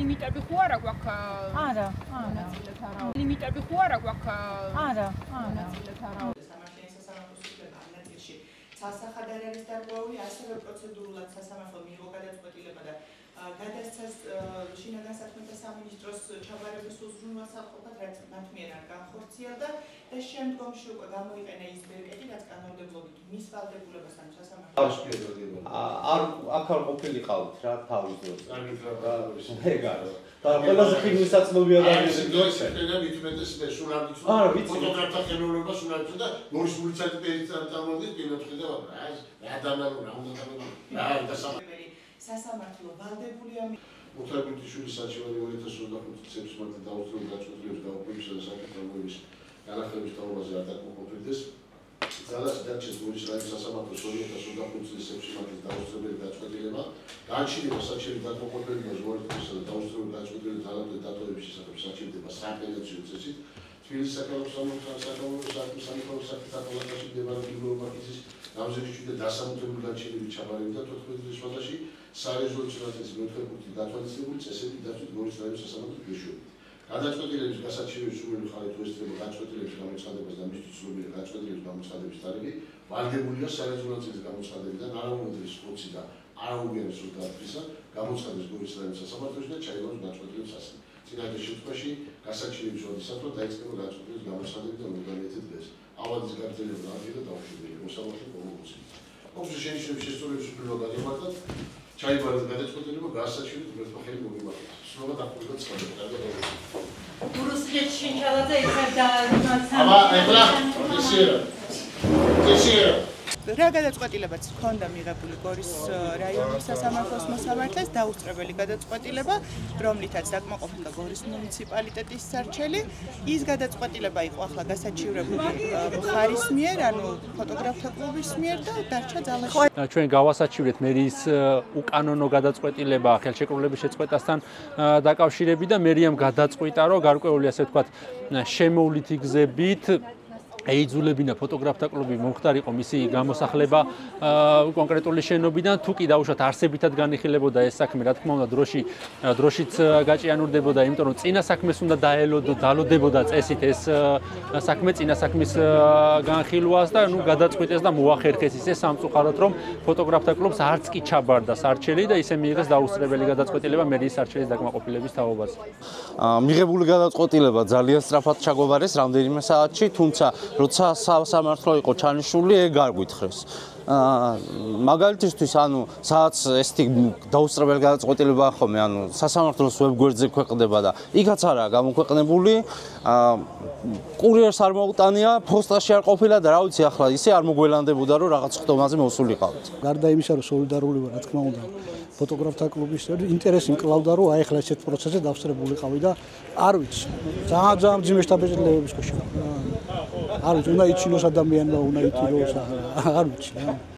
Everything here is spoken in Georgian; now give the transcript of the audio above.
ლიმიტები ხო არა გვაქვს? არა. ლიმიტები ხო არა გვაქვს? არა. სამართლის სასამართლოს უფლება ამ ნაწილში სასახად არ არის დარღვეული, ასევე პროცედურულად სასამართლო მიიღო გადაწყვეტილება და გადასცა შინაგან საქმეთა სამინისტროს ჩაბარების უზრუნველსაყოფად, რაც მათ მიერ არ განხორციელდა და შემდგომში უკვე გამოიყენა ის ბერკეტი, რაც კანონმდებლობით მის ვალდებულებასთან სასამართლოს აქ არ ყოფილიყავით რა თავის დროს. ეგ არის. და ყველაზე ფილმისაცნობი ადამიანები და მithumetes სულ არ ვიცი. ფოტოგრაფთა ხელოვნება სულ არ ვიცი და მორის მულცატი პერიოდიდან წამოვიდი კინოთი და რა ადამიანო რა უნდა დავებინო. სასამართლო ვალდებულია მოთხრობითი საჩივარი 2025 წლის მარტი დაუსრულდა გაწყვეტილების გაუქმებისა და საკითხების განახლების თაობაზე არ დაკმაყოფილდეს. ძალას დარჩეს გორის რაიონის სასამართლოს 2025 წლის მარტის დაუსრულებელი გაწყვეტილება. განჩინება საჩივრის დაკმაყოფილებას გორითისა და დაუსრულებელი გაწყვეტილების ძალამდე დატოვების შესახებ საჩივრდება სააპელაციო წესით. თბილისის საკანონმდებლო სამსახურის საკითხთა პალატაში მდებარე ბიუროკრატიის გამზირიშვილი და დასამართლებელი განჩინების ჩაბარება და 14 წლის ვადაში სარეზოლუციო ნაწილს მეოთხე გათვალისწინებული წესები დაცვით გორის რაიონის სასამართლოს მეშვეობით. გადაწყვეტილების გასაჩივრების სრული ხარით თუ ესწრება გადაწყვეტილების გამოცხადებას და მისთვის სრული გადაწყვეტილების გამოცხადების თარიღი ვალდებულია სარეზოლუციო ნაწილის გამოცხადებიდან არაუმეტრის ხუთი და არაუმეტრის სულთაათისა გამოცხადების გორის რაიონის სასამართლოში და ჩაიგონოს გადაწყვეტილების ასლი. წინააღმდეგ შემთხვევაში გასაჩივრების ვადისათვის დაიწყება გადაწყვეტილების გამოცხადები და მოდალიტეტ დღეს. ავადის გაგრძელება ადრე დაუშვებელია მოსამართლე პრობლემები. ოფისის შენიშვნების შესწავლების უფლება გადამარტყა ჩაიბარეს გადაწყვეტილება გასაჩივრების მეთვალყელი მოგებათა. სულობა დახურდა წყალები. გურუსხეთ შენჩალაძე ეხება აბა ეხლა ისე რა გადაწყვეტილებაც ჰქონდა მიღებული გორის რაიონის სასამართლოს მოსამართლეს დაუსწრებელი გადაწყვეტილება, რომლითაც დაკმაყოფილდა გორის მუნიციპალიტეტის სარჩელი. ის გადაწყვეტილება იყო ახლა გასაჩივრებული მხარის მიერ, ანუ ფოტოგრაფთა კლუბის მიერ და დარჩა ძალაში. ჩვენ გავასაჩივრეთ მერიის უკანონო გადაწყვეტილება ხელშეკრულების შეწყვეტასთან დაკავშირებით და მერიამ გადაწყვიტა, რომ გარკვეული ასე ვთქვათ შემოვლითი გზებით ეიძულებინა ფოტოგრაფთა კლუბი მომხდარიყო მისი გამოსახლება კონკრეტული შენობიდან, თუ კი დაუშვათ არსებითად განიხილებოდა ეს საქმე, რა თქმა უნდა, დროშიც გაჭიანურდებოდა, იმიტომ რომ წინა საქმეს უნდა დალოდებოდა წესით ეს საქმე წინა საქმის განხილვას და გადაწყვიტეს და მოახერხეს ისე სამწუხაროდ, რომ ფოტოგრაფთა კლუბს არც კი ჩაბარდა სარჩელი და ისე მიიღეს დაუსწრებელი გადაწყვეტილება მერიის სარჩელის დაკმაყოფილების თაობაზე. მიღებული გადაწყვეტილება ძალიან სწრაფად ჩაგვაბარეს რამდენიმე საათში, თუმცა როცა სასამართლო იყო ჩანიშნული, ეგ არ გვითხრეს. მაგალითისთვის, ანუ სადაც ესეთი დაუსწრებელი გადაწყვეტილება ხომ, ანუ სასამართლოს ვებგვერდზე ქვეყნდება და იქაც არაა გამოქვეყნებული. კურიერს არ მოუტანია, ფოსტაში არ ყოფილა და რა ვიცი, ახლა ისე არ მოგველანდებოდა, რომ რაღაც ხტომაზე მოსულიყავთ. გარდა იმისა, რომ სოლიდარული ვარ, რა თქმა უნდა, ფოტოგრაფთა კლუბის ინტერესი მკლავდა, რომ აი ახლა ესეთ პროცესზე დავსწრებულიყავი და არ ვიცი, ძალიან ძიმე შთაბეჭდილებების ქვეშ. არ ვიცი, უნდა იჩინოს ადამიანმა, უნდა იტიროს, არ ვიცი.